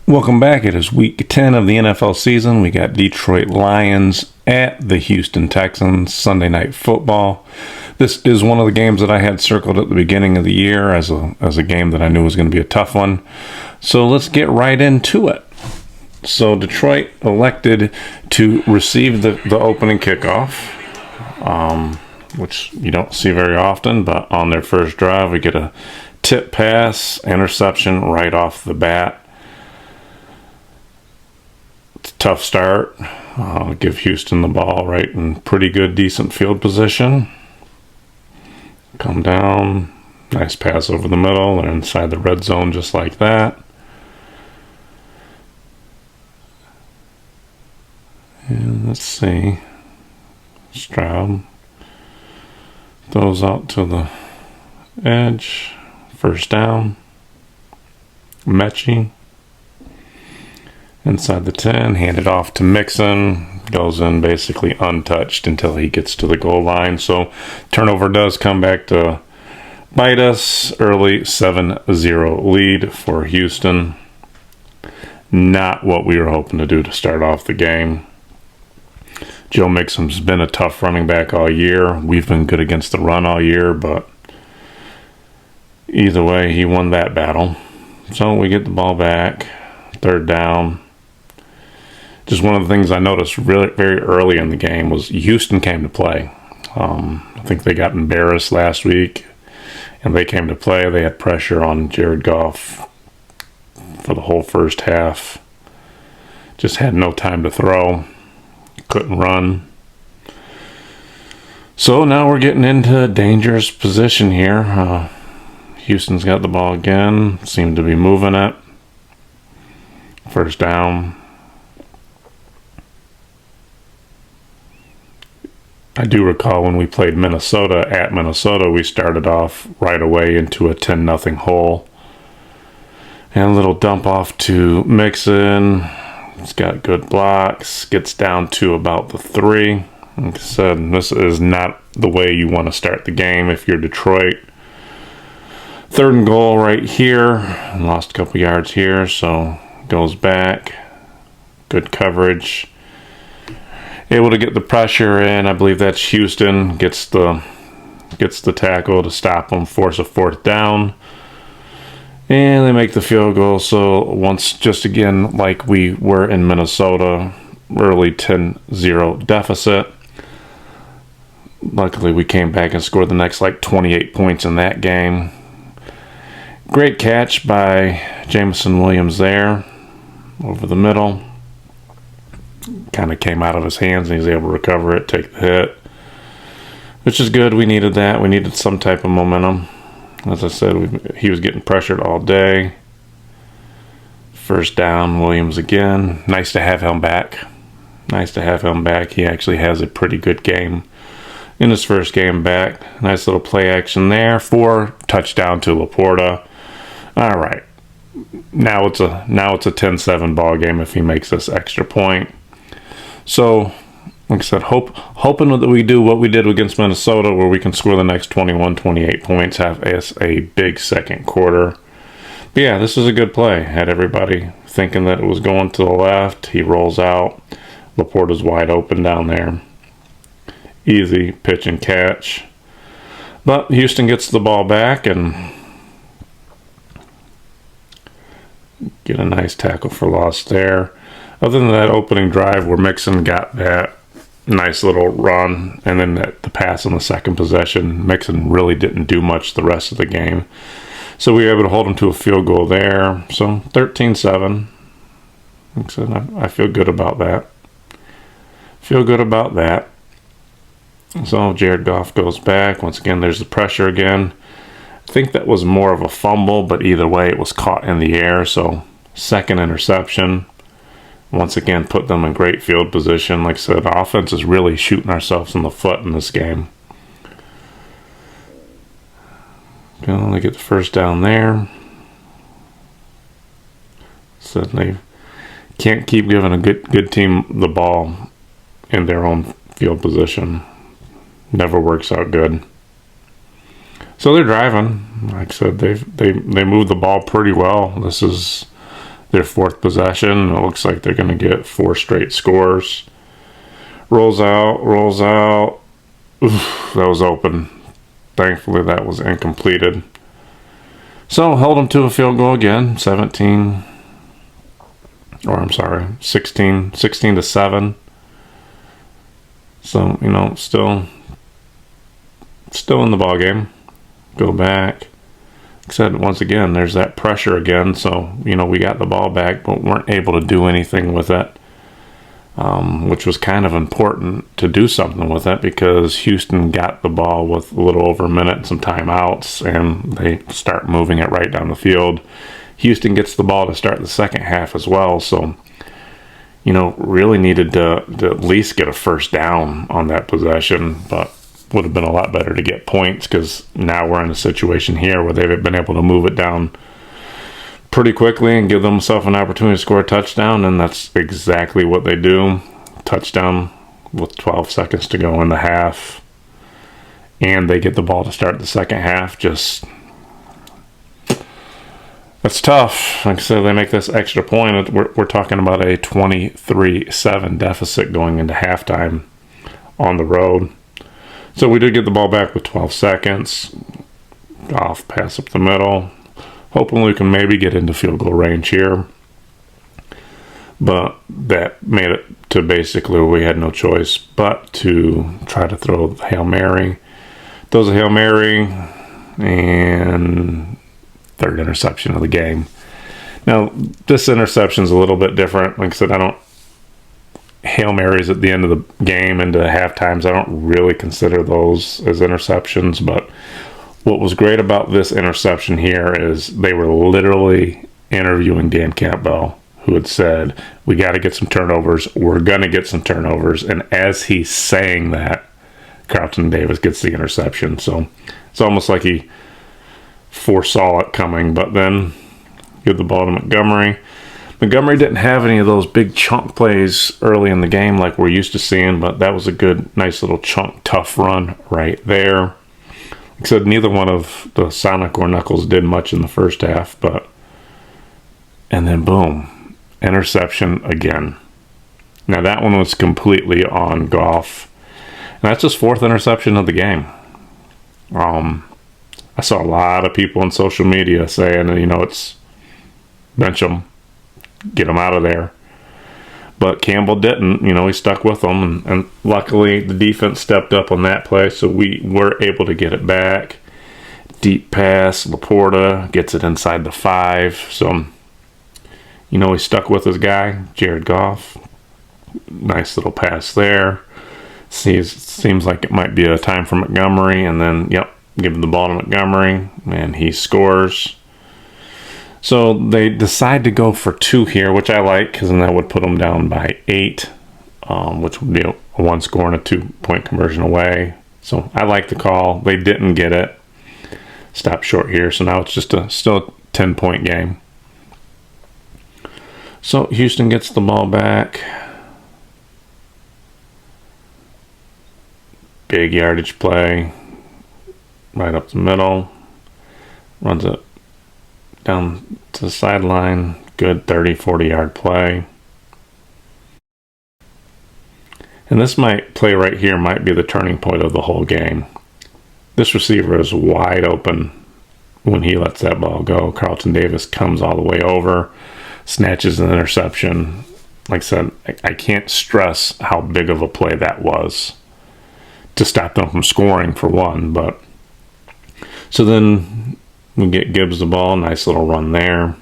Welcome back. It is week 10 of the NFL season. We got Detroit Lions at the Houston Texans, Sunday Night Football. This is one of the games that I had circled at the beginning of the year as a game that I knew was going to be a tough one. So let's get right into it. So Detroit elected to receive the opening kickoff, which you don't see very often, but on their first drive, we get a tip pass, interception right off the bat. Tough start. Give Houston the ball right in pretty good, decent field position. Come down. Nice pass over the middle. They're inside the red zone just like that. And let's see. Stroud throws out to the edge. First down. Mechie. Inside the 10, hand it off to Mixon, goes in basically untouched until he gets to the goal line. So turnover does come back to bite us. Early 7-0 lead for Houston. Not what we were hoping to do to start off the game. Joe Mixon's been a tough running back all year. We've been good against the run all year, but either way, he won that battle. So we get the ball back. Third down. Just one of the things I noticed really very early in the game was Houston came to play. I think they got embarrassed last week, and they came to play. They had pressure on Jared Goff for the whole first half. Just had no time to throw. Couldn't run. So now we're getting into a dangerous position here. Houston's got the ball again. Seem to be moving it. First down. I do recall when we played Minnesota at Minnesota, we started off right away into a 10-0 hole. And a little dump off to Mixon. It's got good blocks. Gets down to about the 3. Like I said, this is not the way you want to start the game if you're Detroit. Third and goal right here. Lost a couple yards here, so goes back. Good coverage. Able to get the pressure in. I believe that's Houston. Gets the tackle to stop them, force a fourth down. And they make the field goal. So once, just again, like we were in Minnesota, early 10-0 deficit. Luckily, we came back and scored the next 28 points in that game. Great catch by Jameson Williams there. Over the middle. Kind of came out of his hands and he was able to recover it, take the hit. Which is good. We needed that. We needed some type of momentum. As I said, he was getting pressured all day. First down, Williams again. Nice to have him back. Nice to have him back. He actually has a pretty good game in his first game back. Nice little play action there. 4 touchdown to Laporta. All right. Now it's a 10-7 ball game if he makes this extra point. So, like I said, hoping that we do what we did against Minnesota, where we can score the next 21, 28 points, have a big second quarter. But yeah, this is a good play. Had everybody thinking that it was going to the left. He rolls out. Laporta's wide open down there. Easy pitch and catch. But Houston gets the ball back and get a nice tackle for loss there. Other than that opening drive where Mixon got that nice little run and then the pass on the second possession, Mixon really didn't do much the rest of the game. So we were able to hold him to a field goal there. So 13-7. Like I said, I feel good about that. So Jared Goff goes back. Once again, there's the pressure again. I think that was more of a fumble, but either way, it was caught in the air. So second interception. Once again, put them in great field position. Like I said, the offense is really shooting ourselves in the foot in this game. Can only get the first down there. So they can't keep giving a good team the ball in their own field position. Never works out good. So they're driving. Like I said, they move the ball pretty well. This is their fourth possession. It looks like they're going to get 4 straight scores. Rolls out. Oof, that was open. Thankfully, that was incompleted. So, held them to a field goal again, 16 to 7. So, still in the ball game. Go back. Like I said, once again, there's that pressure again. So, we got the ball back, but weren't able to do anything with it, which was kind of important to do something with it because Houston got the ball with a little over a minute and some timeouts, and they start moving it right down the field. Houston gets the ball to start the second half as well. So, really needed to at least get a first down on that possession, but would have been a lot better to get points because now we're in a situation here where they've been able to move it down pretty quickly and give themselves an opportunity to score a touchdown, and that's exactly what they do. Touchdown with 12 seconds to go in the half, and they get the ball to start the second half. That's tough. Like I said, they make this extra point. We're talking about a 23-7 deficit going into halftime on the road. So we did get the ball back with 12 seconds. Off pass up the middle. Hoping we can maybe get into field goal range here. But that made it to basically we had no choice but to try to throw the Hail Mary. Throws a Hail Mary and third interception of the game. Now, this interception is a little bit different. Like I said, Hail Marys at the end of the game into half times, I don't really consider those as interceptions. But what was great about this interception here is they were literally interviewing Dan Campbell, who had said, we got to get some turnovers. We're going to get some turnovers. And as he's saying that, Carlton Davis gets the interception. So it's almost like he foresaw it coming, but then give the ball to Montgomery. Montgomery didn't have any of those big chunk plays early in the game like we're used to seeing, but that was a good, nice little chunk, tough run right there. Like I said, neither one of the Sonic or Knuckles did much in the first half, and then boom, interception again. Now that one was completely on Goff, and that's his 4th interception of the game. I saw a lot of people on social media saying, it's bench him, get him out of there. But Campbell didn't. He stuck with them. And luckily, the defense stepped up on that play, so we were able to get it back. Deep pass. Laporta gets it inside the 5. So, he stuck with his guy, Jared Goff. Nice little pass there. Seems like it might be a time for Montgomery. And then, give the ball to Montgomery, and he scores. So they decide to go for 2 here, which I like, because then that would put them down by 8, which would be a 1 score and a 2-point conversion away. So I like the call. They didn't get it. Stop short here, so now it's just still a 10-point game. So Houston gets the ball back. Big yardage play. Right up the middle. Runs it down to the sideline. Good 30, 40-yard play. And this play right here might be the turning point of the whole game. This receiver is wide open when he lets that ball go. Carlton Davis comes all the way over, snatches an interception. Like I said, I can't stress how big of a play that was to stop them from scoring, for one. But so then we get Gibbs the ball. Nice little run there.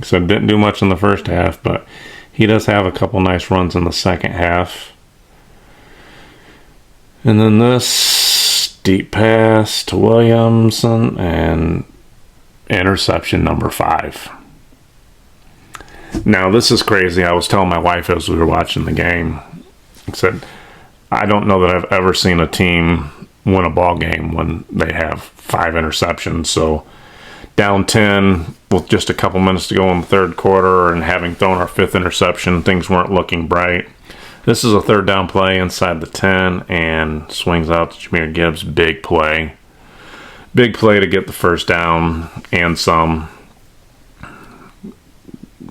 So didn't do much in the first half, but he does have a couple nice runs in the second half. And then this deep pass to Williamson and interception number 5. Now, this is crazy. I was telling my wife as we were watching the game, I said, I don't know that I've ever seen a team win a ball game when they have 5 interceptions. So down 10 with just a couple minutes to go in the third quarter and having thrown our 5th interception, things weren't looking bright. This is a third down play inside the 10 and swings out to Jahmyr Gibbs. Big play. Big play to get the first down and some.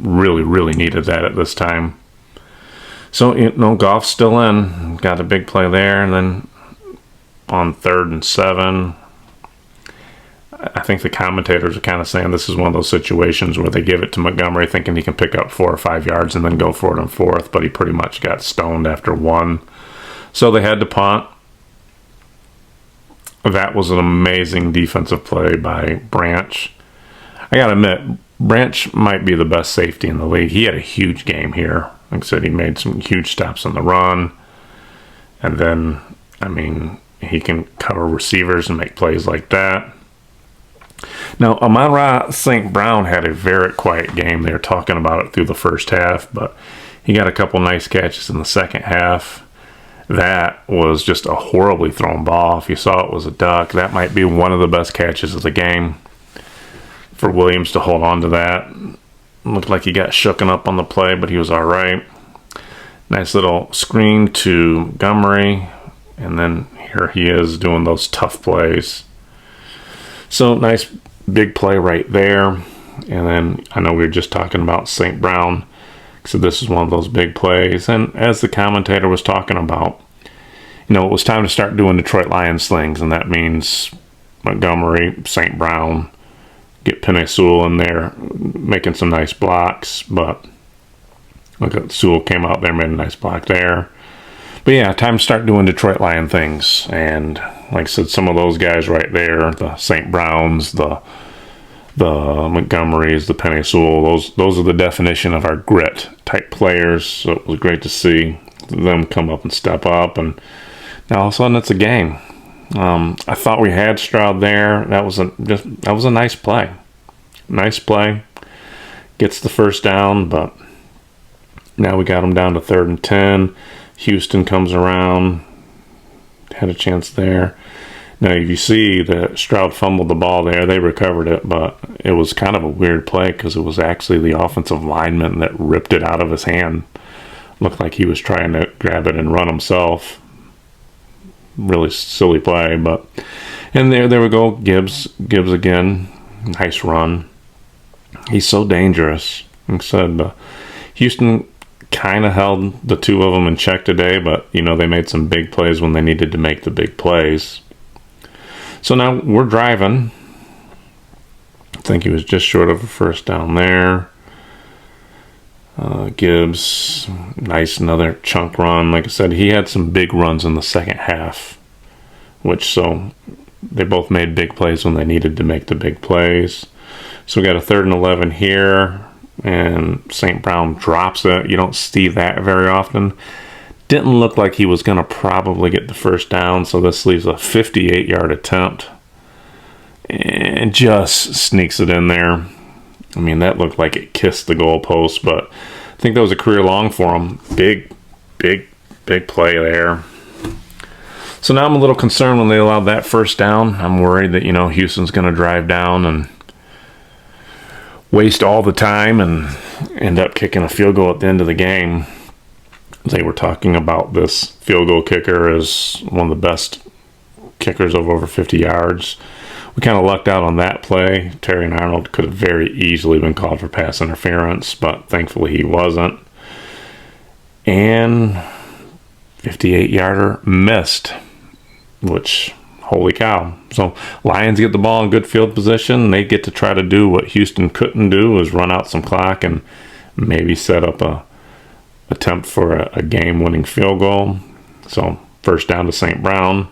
really, really needed that at this time. So, Goff's still in. Got a big play there. And then on 3rd and 7, I think the commentators are kind of saying this is one of those situations where they give it to Montgomery thinking he can pick up 4 or 5 yards and then go for it on 4th, but he pretty much got stoned after 1. So they had to punt. That was an amazing defensive play by Branch. I got to admit, Branch might be the best safety in the league. He had a huge game here. Like I said, he made some huge stops on the run. And then, he can cover receivers and make plays like that. Now, Amon-Ra St. Brown had a very quiet game. They were talking about it through the first half, but he got a couple nice catches in the second half. That was just a horribly thrown ball. If you saw it was a duck, that might be one of the best catches of the game. For Williams to hold on to that. Looked like he got shooken up on the play, but he was all right. Nice little screen to Montgomery, and then here he is doing those tough plays. So nice big play right there. And then I know we were just talking about St. Brown. So this is one of those big plays. And as the commentator was talking about, it was time to start doing Detroit Lions things. And that means Montgomery, St. Brown, get Penei Sewell in there, making some nice blocks. But look at Sewell came out there, made a nice block there. But yeah, time to start doing Detroit Lion things. And like I said, some of those guys right there, the St. Browns, the Montgomerys, the Penei Sewell, those are the definition of our grit type players. So it was great to see them come up and step up. And now all of a sudden it's a game. I thought we had Stroud there. That was a nice play. Nice play. Gets the first down, but now we got him down to 3rd and 10. Houston comes around. Had a chance there. Now, if you see that Stroud fumbled the ball there, they recovered it, but it was kind of a weird play because it was actually the offensive lineman that ripped it out of his hand. Looked like he was trying to grab it and run himself. Really silly play, and there we go. Gibbs again. Nice run. He's so dangerous. Like I said, Houston kind of held the two of them in check today, but they made some big plays when they needed to make the big plays. So now we're driving. I think he was just short of a first down there. Gibbs, nice another chunk run. Like I said, he had some big runs in the second half, so they both made big plays when they needed to make the big plays. So we got a 3rd and 11 here, and St. Brown drops it. You don't see that very often. Didn't look like he was going to probably get the first down, so this leaves a 58-yard attempt. And just sneaks it in there. That looked like it kissed the goalpost, but I think that was a career long for him. Big play there. So now I'm a little concerned when they allowed that first down. I'm worried that, Houston's going to drive down and waste all the time and end up kicking a field goal at the end of the game. They were talking about this field goal kicker as one of the best kickers of over 50 yards. We kind of lucked out on that play. Terry Arnold could have very easily been called for pass interference, but thankfully he wasn't. And 58-yarder missed, which, holy cow. So Lions get the ball in good field position. They get to try to do what Houston couldn't do, was run out some clock and maybe set up a attempt for a game-winning field goal. So first down to St. Brown.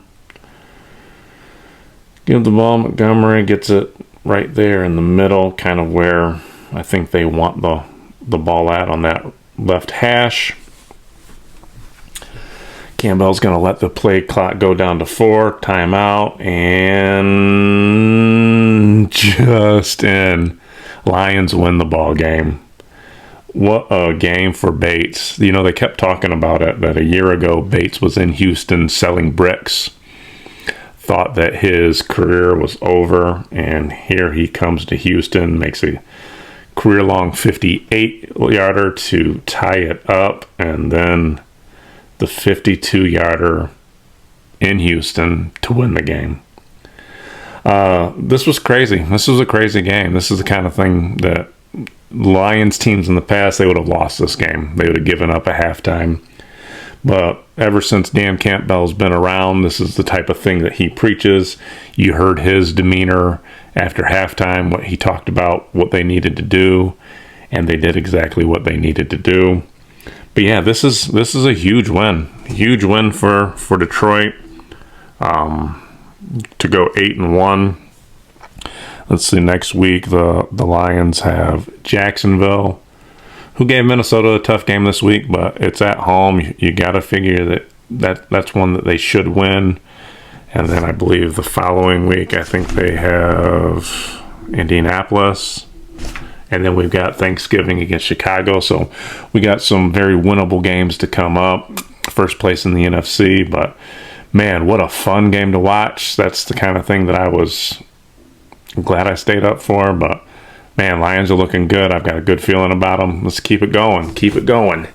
Give the ball. Montgomery gets it right there in the middle, kind of where I think they want the ball at on that left hash. Campbell's going to let the play clock go down to 4. Timeout. And just in. Lions win the ball game. What a game for Bates. They kept talking about it, that a year ago Bates was in Houston selling bricks. Thought that his career was over, and here he comes to Houston, makes a career-long 58-yarder to tie it up, and then the 52-yarder in Houston to win the game. This was crazy. This was a crazy game. This is the kind of thing that Lions teams in the past, they would have lost this game. They would have given up at halftime. But ever since Dan Campbell's been around, this is the type of thing that he preaches. You heard his demeanor after halftime, what he talked about, what they needed to do, and they did exactly what they needed to do. But yeah, this is a huge win. Huge win for Detroit. To go 8-1. Let's see, next week the Lions have Jacksonville, who gave Minnesota a tough game this week, but it's at home. You got to figure that's one that they should win. And then I believe the following week, I think they have Indianapolis. And then we've got Thanksgiving against Chicago. So we got some very winnable games to come up. First place in the NFC, but man, what a fun game to watch. That's the kind of thing that I was glad I stayed up for. But man, Lions are looking good. I've got a good feeling about them. Let's keep it going. Keep it going.